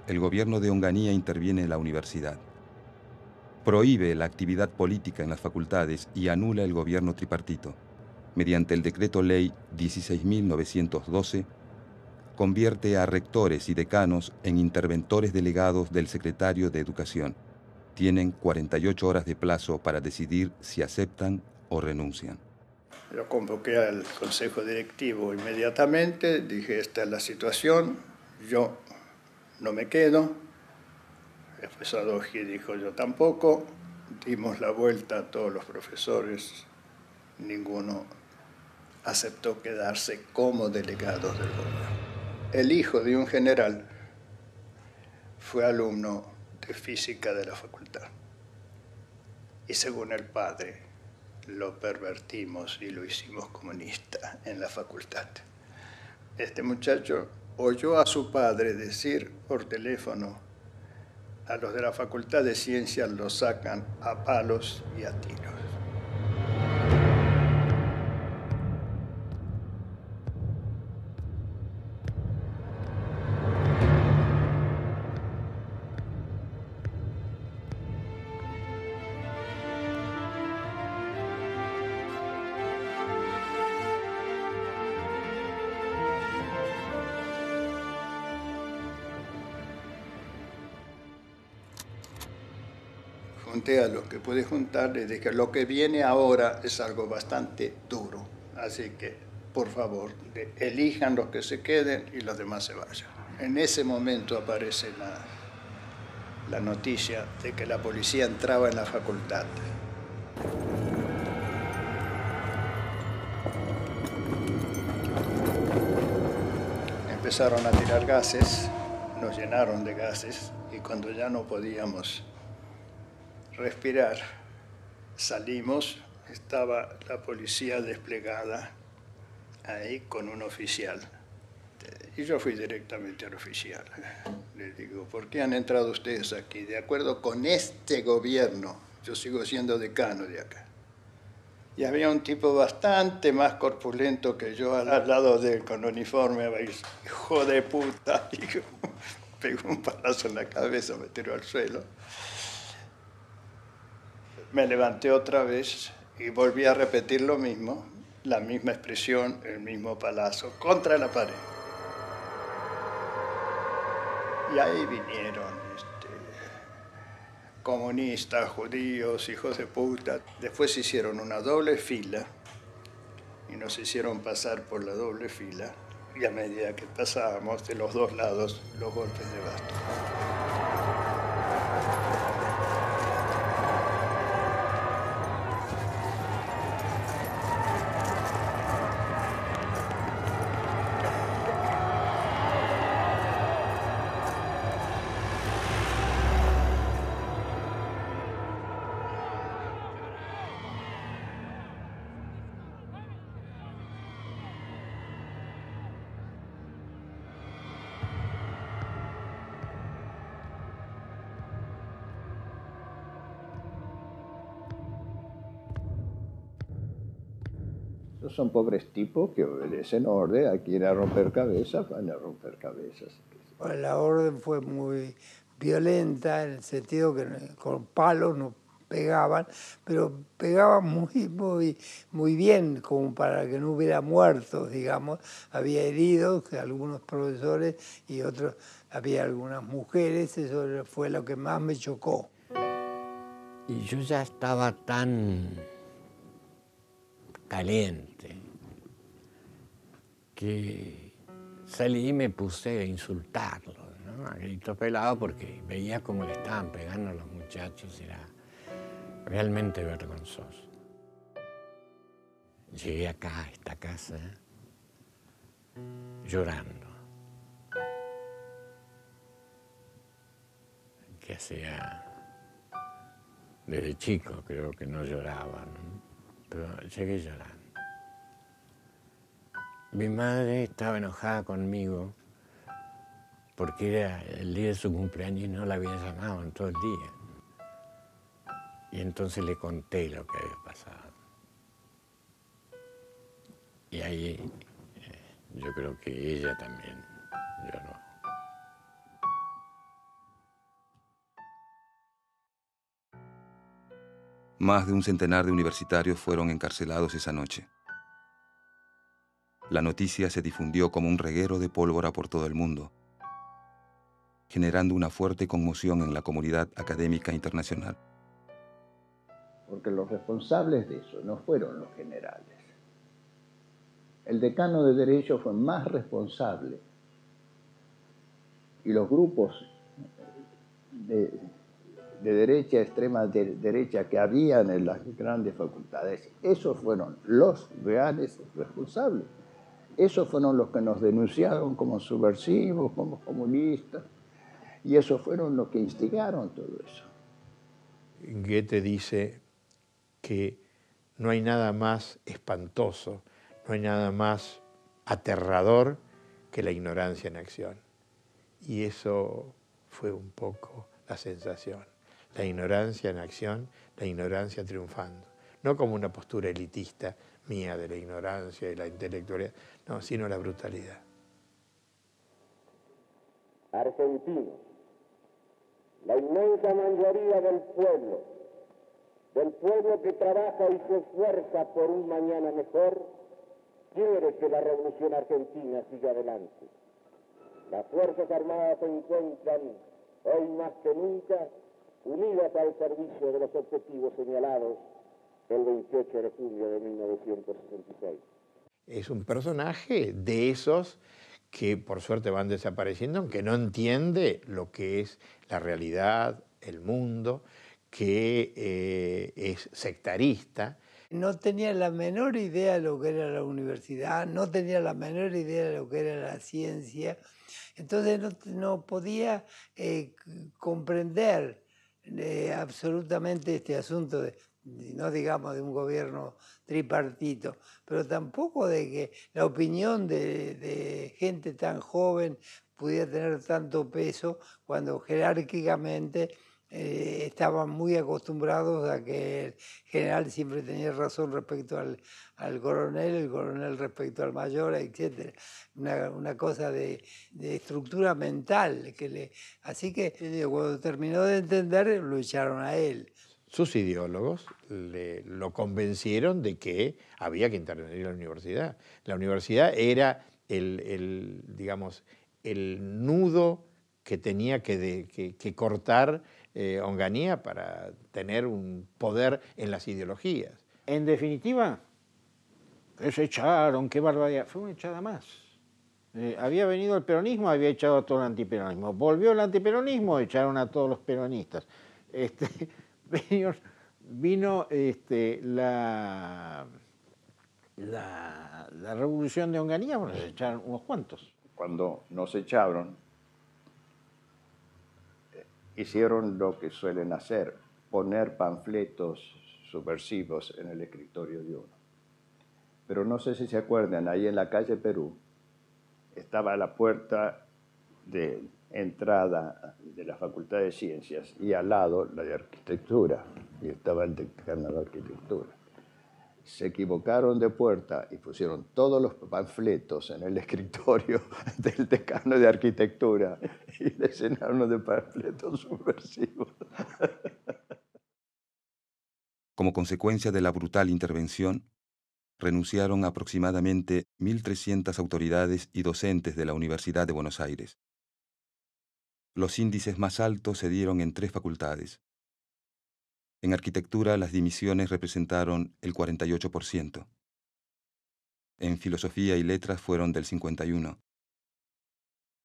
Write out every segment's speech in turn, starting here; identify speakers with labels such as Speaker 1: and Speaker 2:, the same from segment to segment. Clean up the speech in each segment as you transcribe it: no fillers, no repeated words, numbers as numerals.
Speaker 1: el gobierno de Onganía interviene en la universidad. Prohíbe la actividad política en las facultades y anula el gobierno tripartito. Mediante el decreto ley 16.912, convierte a rectores y decanos en interventores delegados del secretario de Educación. Tienen 48 horas de plazo para decidir si aceptan o renuncian.
Speaker 2: Yo convoqué al consejo directivo inmediatamente, dije, esta es la situación, yo no me quedo. El profesor Doji dijo, yo tampoco. Dimos la vuelta a todos los profesores, ninguno aceptó quedarse como delegados del gobierno. El hijo de un general fue alumno de física de la facultad. Y según el padre, lo pervertimos y lo hicimos comunista en la facultad. Este muchacho oyó a su padre decir por teléfono, a los de la Facultad de Ciencias los sacan a palos y a tiros. Junté a los que pude juntar, les dije, lo que viene ahora es algo bastante duro, así que, por favor, elijan los que se queden y los demás se vayan. En ese momento aparece la noticia de que la policía entraba en la facultad. Empezaron a tirar gases, nos llenaron de gases, y cuando ya no podíamos respirar, salimos, estaba la policía desplegada ahí con un oficial. Y yo fui directamente al oficial. Le digo, ¿por qué han entrado ustedes aquí? De acuerdo con este gobierno, yo sigo siendo decano de acá. Y había un tipo bastante más corpulento que yo al lado de él, con uniforme, hijo de puta. Y pegó un palazo en la cabeza, me tiró al suelo. Me levanté otra vez y volví a repetir lo mismo, la misma expresión, el mismo palazo, contra la pared. Y ahí vinieron comunistas, judíos, hijos de puta. Después hicieron una doble fila y nos hicieron pasar por la doble fila. Y a medida que pasábamos de los dos lados, los golpes de bastón. Son pobres tipos que obedecen orden, aquí ir a romper cabezas, van a romper cabezas.
Speaker 3: La orden fue muy violenta en el sentido que con palos nos pegaban, pero pegaban muy bien, como para que no hubiera muertos, digamos. Había heridos, que algunos profesores y otros, había algunas mujeres, eso fue lo que más me chocó.
Speaker 4: Y yo ya estaba tan caliente que salí y me puse a insultarlo, ¿no? A grito pelado, porque veía cómo le estaban pegando a los muchachos, era realmente vergonzoso. Llegué acá, a esta casa, llorando. Que hacía, desde chico creo que no lloraba, ¿no? Pero llegué llorando. Mi madre estaba enojada conmigo porque era el día de su cumpleaños y no la había llamado en todo el día. Y entonces le conté lo que había pasado. Y ahí yo creo que ella también lloró.
Speaker 1: Más de un centenar de universitarios fueron encarcelados esa noche. La noticia se difundió como un reguero de pólvora por todo el mundo, generando una fuerte conmoción en la comunidad académica internacional.
Speaker 2: Porque los responsables de eso no fueron los generales. El decano de Derecho fue más responsable. Y los grupos de derecha, extrema derecha que habían en las grandes facultades, esos fueron los reales responsables. Esos fueron los que nos denunciaron como subversivos, como comunistas, y esos fueron los que instigaron todo eso.
Speaker 5: Goethe dice que no hay nada más espantoso, no hay nada más aterrador que la ignorancia en acción. Y eso fue un poco la sensación. La ignorancia en acción, la ignorancia triunfando. No como una postura elitista mía de la ignorancia y la intelectualidad, no, sino la brutalidad.
Speaker 6: Argentinos, la inmensa mayoría del pueblo que trabaja y se esfuerza por un mañana mejor, quiere que la revolución argentina siga adelante. Las Fuerzas Armadas se encuentran hoy más que nunca unidas al servicio de los objetivos señalados el 28 de junio de 1966.
Speaker 5: Es un personaje de esos que por suerte van desapareciendo, aunque no entiende lo que es la realidad, el mundo, que es sectarista.
Speaker 3: No tenía la menor idea de lo que era la universidad, no tenía la menor idea de lo que era la ciencia, entonces no podía comprender absolutamente este asunto no digamos de un gobierno tripartito, pero tampoco de que la opinión de gente tan joven pudiera tener tanto peso cuando jerárquicamente estaban muy acostumbrados a que el general siempre tenía razón respecto al coronel, el coronel respecto al mayor, etc. Una cosa de estructura mental. Así que cuando terminó de entender, lo echaron a él.
Speaker 5: Sus ideólogos lo convencieron de que había que intervenir la universidad. La universidad era digamos, el nudo que tenía que cortar Onganía para tener un poder en las ideologías.
Speaker 4: En definitiva, se echaron, qué barbaridad, fue una echada más. Había venido el peronismo, había echado a todo el antiperonismo. Volvió el antiperonismo, echaron a todos los peronistas. Vino la revolución de Onganía, bueno, se echaron unos cuantos.
Speaker 2: Cuando nos echaron, hicieron lo que suelen hacer, poner panfletos subversivos en el escritorio de uno. Pero no sé si se acuerdan, ahí en la calle Perú estaba la puerta de entrada de la Facultad de Ciencias y al lado la de Arquitectura, y estaba el decano de Arquitectura. Se equivocaron de puerta y pusieron todos los panfletos en el escritorio del decano de Arquitectura y le llenaron de panfletos subversivos.
Speaker 1: Como consecuencia de la brutal intervención, renunciaron aproximadamente 1.300 autoridades y docentes de la Universidad de Buenos Aires. Los índices más altos se dieron en 3 facultades. En arquitectura, las dimisiones representaron el 48%. En filosofía y letras fueron del 51%.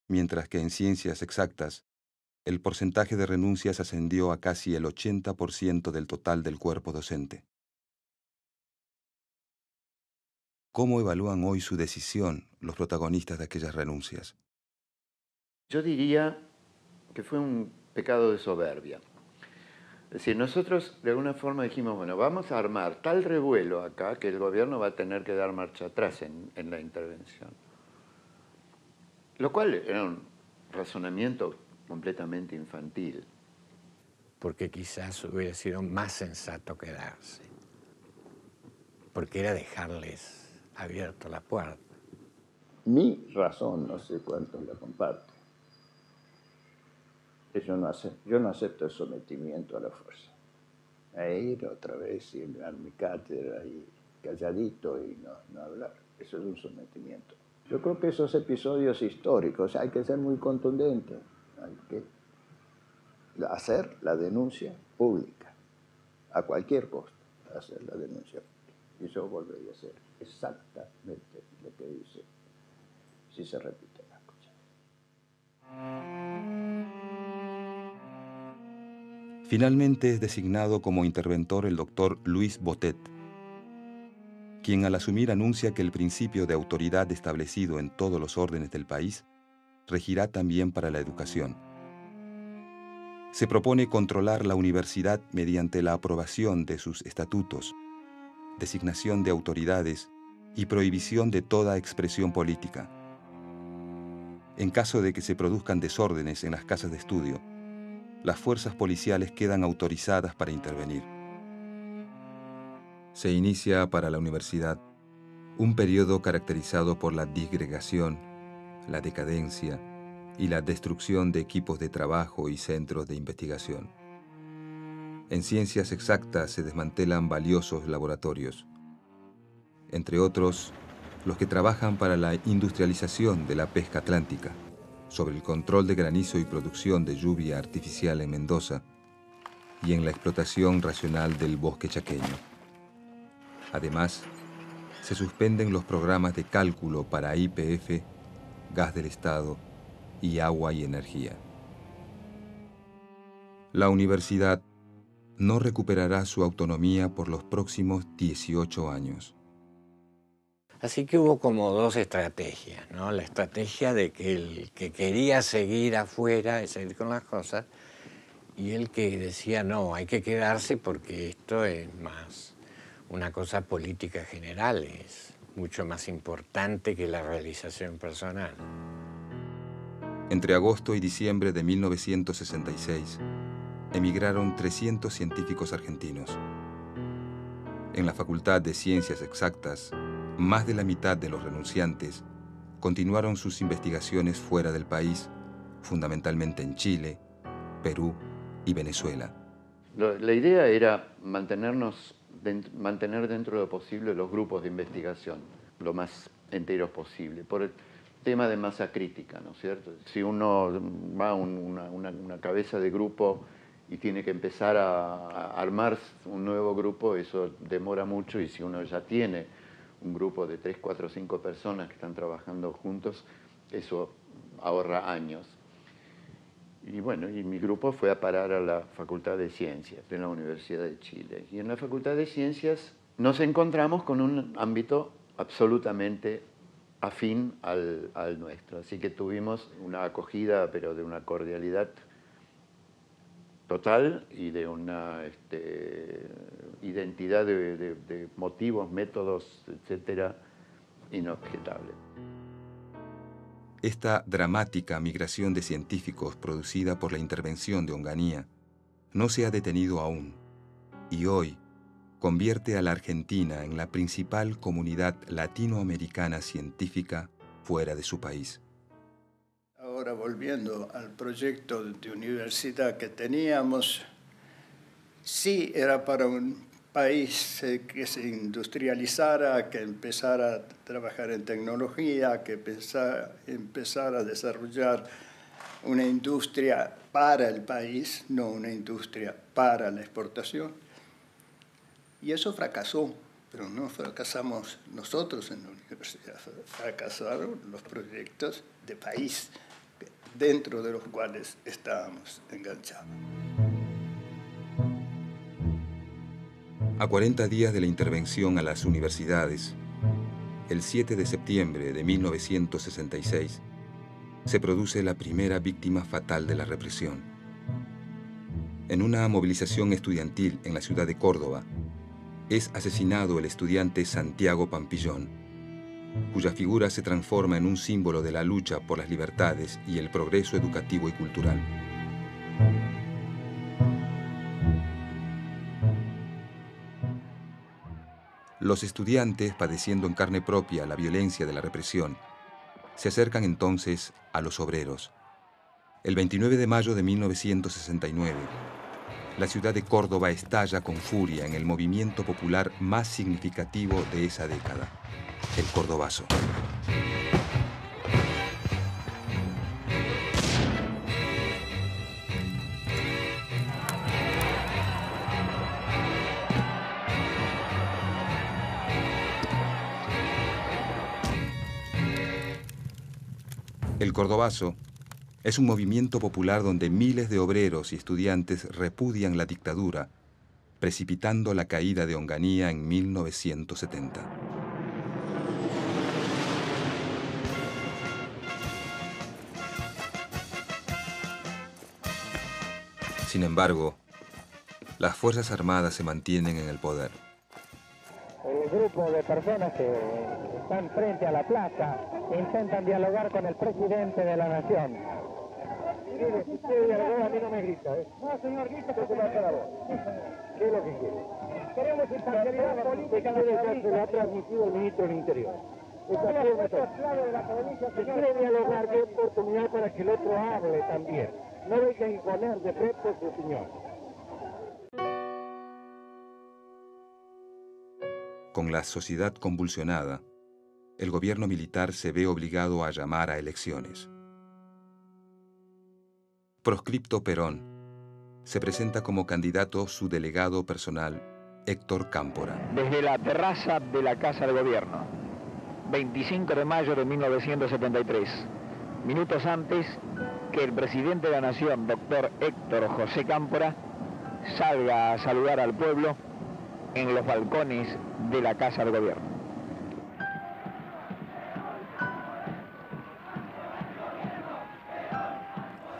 Speaker 1: Mientras que en ciencias exactas, el porcentaje de renuncias ascendió a casi el 80% del total del cuerpo docente. ¿Cómo evalúan hoy su decisión los protagonistas de aquellas renuncias?
Speaker 7: Yo diría que fue un pecado de soberbia. Es decir, nosotros de alguna forma dijimos, bueno, vamos a armar tal revuelo acá que el gobierno va a tener que dar marcha atrás en la intervención. Lo cual era un razonamiento completamente infantil.
Speaker 4: Porque quizás hubiera sido más sensato quedarse. Porque era dejarles abierta la puerta.
Speaker 2: Mi razón, no sé cuántos la comparten. Yo no acepto el sometimiento a la fuerza. E ir otra vez y dar mi cátedra y calladito y no hablar. Eso es un sometimiento. Yo creo que esos episodios históricos hay que ser muy contundentes. Hay que hacer la denuncia pública, a cualquier costo, hacer la denuncia pública. Y yo volvería a hacer exactamente lo que hice si se repite la cosa.
Speaker 1: Finalmente es designado como interventor el doctor Luis Botet, quien al asumir anuncia que el principio de autoridad establecido en todos los órdenes del país regirá también para la educación. Se propone controlar la universidad mediante la aprobación de sus estatutos, designación de autoridades y prohibición de toda expresión política. En caso de que se produzcan desórdenes en las casas de estudio, las fuerzas policiales quedan autorizadas para intervenir. Se inicia para la universidad un periodo caracterizado por la disgregación, la decadencia y la destrucción de equipos de trabajo y centros de investigación. En ciencias exactas se desmantelan valiosos laboratorios, entre otros los que trabajan para la industrialización de la pesca atlántica, sobre el control de granizo y producción de lluvia artificial en Mendoza y en la explotación racional del bosque chaqueño. Además, se suspenden los programas de cálculo para YPF, gas del Estado y agua y energía. La universidad no recuperará su autonomía por los próximos 18 años.
Speaker 4: Así que hubo como dos estrategias, ¿no? La estrategia de que el que quería seguir afuera y seguir con las cosas, y el que decía, no, hay que quedarse porque esto es más una cosa política general, es mucho más importante que la realización personal.
Speaker 1: Entre agosto y diciembre de 1966, emigraron 300 científicos argentinos. En la Facultad de Ciencias Exactas, más de la mitad de los renunciantes continuaron sus investigaciones fuera del país, fundamentalmente en Chile, Perú y Venezuela.
Speaker 7: La idea era mantener dentro de lo posible los grupos de investigación, lo más enteros posible, por el tema de masa crítica, ¿no es cierto? Si uno va a una cabeza de grupo y tiene que empezar a armar un nuevo grupo, eso demora mucho, y si uno ya tiene un grupo de 3, 4, 5 personas que están trabajando juntos, eso ahorra años. Y bueno, y mi grupo fue a parar a la Facultad de Ciencias de la Universidad de Chile. Y en la Facultad de Ciencias nos encontramos con un ámbito absolutamente afín al nuestro. Así que tuvimos una acogida, pero de una cordialidad total y de una identidad de motivos, métodos, etcétera, inobjetable.
Speaker 1: Esta dramática migración de científicos producida por la intervención de Onganía no se ha detenido aún, y hoy convierte a la Argentina en la principal comunidad latinoamericana científica fuera de su país.
Speaker 2: Ahora, volviendo al proyecto de universidad que teníamos, sí era para un país que se industrializara, que empezara a trabajar en tecnología, que empezara a desarrollar una industria para el país, no una industria para la exportación. Y eso fracasó, pero no fracasamos nosotros en la universidad, fracasaron los proyectos de país, dentro de los cuales estábamos enganchados.
Speaker 1: A 40 días de la intervención a las universidades, el 7 de septiembre de 1966, se produce la primera víctima fatal de la represión. En una movilización estudiantil en la ciudad de Córdoba, es asesinado el estudiante Santiago Pampillón, cuya figura se transforma en un símbolo de la lucha por las libertades y el progreso educativo y cultural. Los estudiantes, padeciendo en carne propia la violencia de la represión, se acercan entonces a los obreros. El 29 de mayo de 1969, la ciudad de Córdoba estalla con furia en el movimiento popular más significativo de esa década, el Cordobazo. El Cordobazo es un movimiento popular donde miles de obreros y estudiantes repudian la dictadura, precipitando la caída de Onganía en 1970. Sin embargo, las Fuerzas Armadas se mantienen en el poder.
Speaker 8: El grupo de personas que están frente a la plaza intentan dialogar con el presidente de la nación. Mire, si usted dialoga, a mí no me grita, ¿eh? No, señor, grita que se va a hacer la voz. ¿Qué es lo que quiere? Queremos imparcialidad política. Se lo ha transmitido el ministro del Interior. Si quiere dialogar, dé oportunidad para que el otro hable también. No deje imponer de frente su opinión.
Speaker 1: Con la sociedad convulsionada, el gobierno militar se ve obligado a llamar a elecciones. Proscripto Perón, se presenta como candidato su delegado personal, Héctor Cámpora.
Speaker 9: Desde la terraza de la Casa de Gobierno, 25 de mayo de 1973, minutos antes que el presidente de la Nación, doctor Héctor José Cámpora, salga a saludar al pueblo en los balcones de la Casa de Gobierno.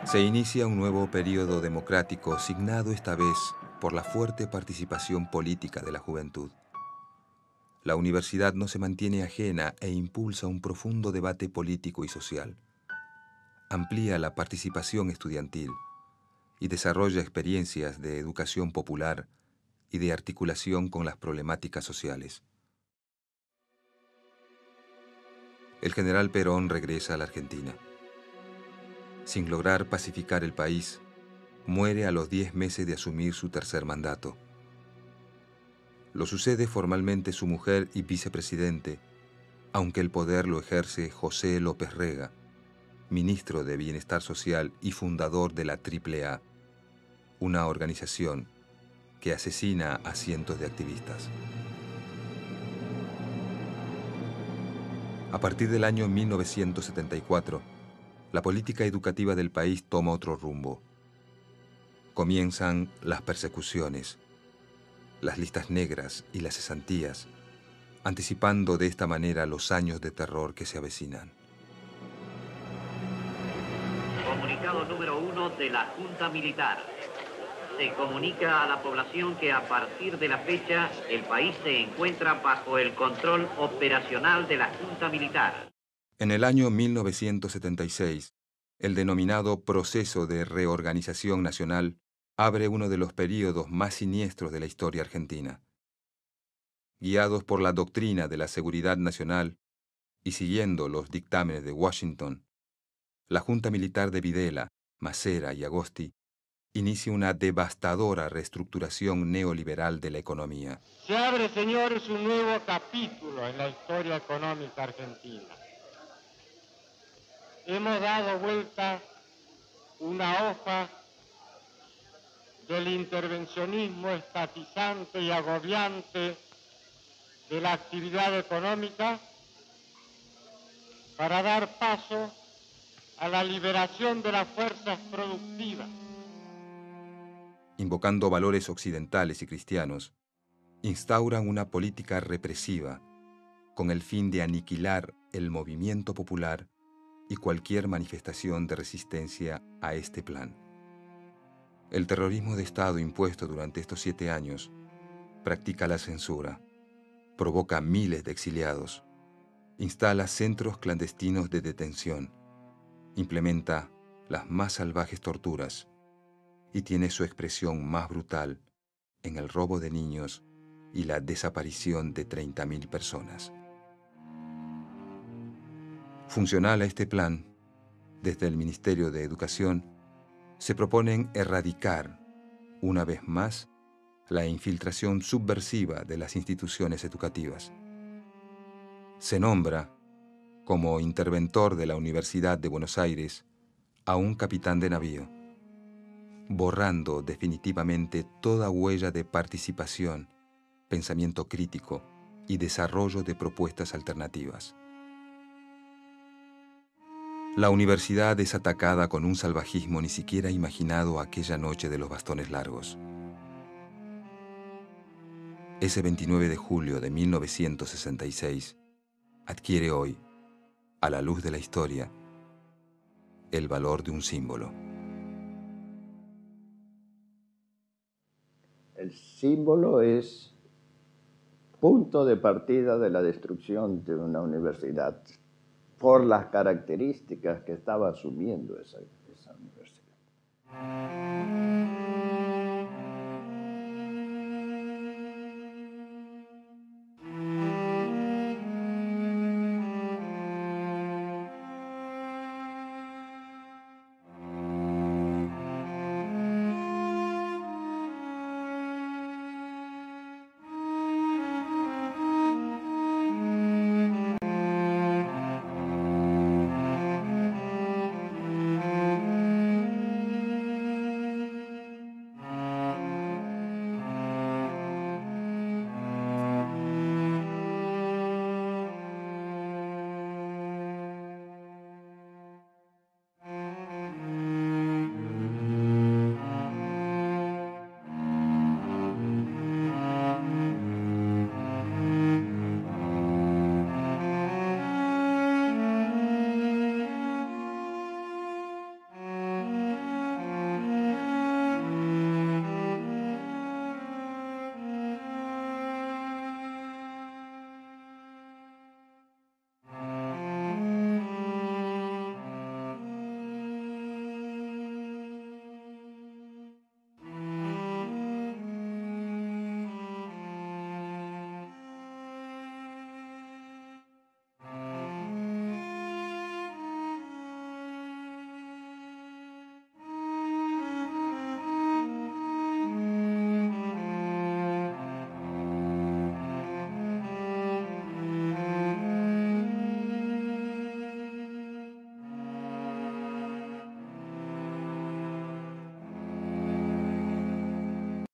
Speaker 1: Se inicia un nuevo periodo democrático signado esta vez por la fuerte participación política de la juventud. La universidad no se mantiene ajena e impulsa un profundo debate político y social. Amplía la participación estudiantil y desarrolla experiencias de educación popular y de articulación con las problemáticas sociales. El general Perón regresa a la Argentina. Sin lograr pacificar el país, muere a los 10 meses de asumir su tercer mandato. Lo sucede formalmente su mujer y vicepresidente, aunque el poder lo ejerce José López Rega, ministro de Bienestar Social y fundador de la AAA, una organización que asesina a cientos de activistas. A partir del año 1974, la política educativa del país toma otro rumbo. Comienzan las persecuciones, las listas negras y las cesantías, anticipando de esta manera los años de terror que se avecinan.
Speaker 10: Comunicado número 1 de la Junta Militar. Se comunica a la población que a partir de la fecha el país se encuentra bajo el control operacional de la Junta Militar.
Speaker 1: En el año 1976, el denominado Proceso de Reorganización Nacional abre uno de los períodos más siniestros de la historia argentina. Guiados por la doctrina de la seguridad nacional y siguiendo los dictámenes de Washington, la Junta Militar de Videla, Macera y Agosti inicia una devastadora reestructuración neoliberal de la economía.
Speaker 8: Se abre, señores, un nuevo capítulo en la historia económica argentina. Hemos dado vuelta una hoja del intervencionismo estatizante y agobiante de la actividad económica para dar paso a la liberación de las fuerzas productivas.
Speaker 1: Invocando valores occidentales y cristianos, instauran una política represiva con el fin de aniquilar el movimiento popular y cualquier manifestación de resistencia a este plan. El terrorismo de Estado impuesto durante estos 7 años practica la censura, provoca miles de exiliados, instala centros clandestinos de detención, implementa las más salvajes torturas y tiene su expresión más brutal en el robo de niños y la desaparición de 30.000 personas. Funcional a este plan, desde el Ministerio de Educación, se proponen erradicar una vez más, la infiltración subversiva de las instituciones educativas. Se nombra, como interventor de la Universidad de Buenos Aires, a un capitán de navío, borrando definitivamente toda huella de participación, pensamiento crítico y desarrollo de propuestas alternativas. La universidad es atacada con un salvajismo ni siquiera imaginado aquella noche de los bastones largos. Ese 29 de julio de 1966 adquiere hoy, a la luz de la historia, el valor de un símbolo.
Speaker 2: El símbolo es punto de partida de la destrucción de una universidad por las características que estaba asumiendo esa universidad.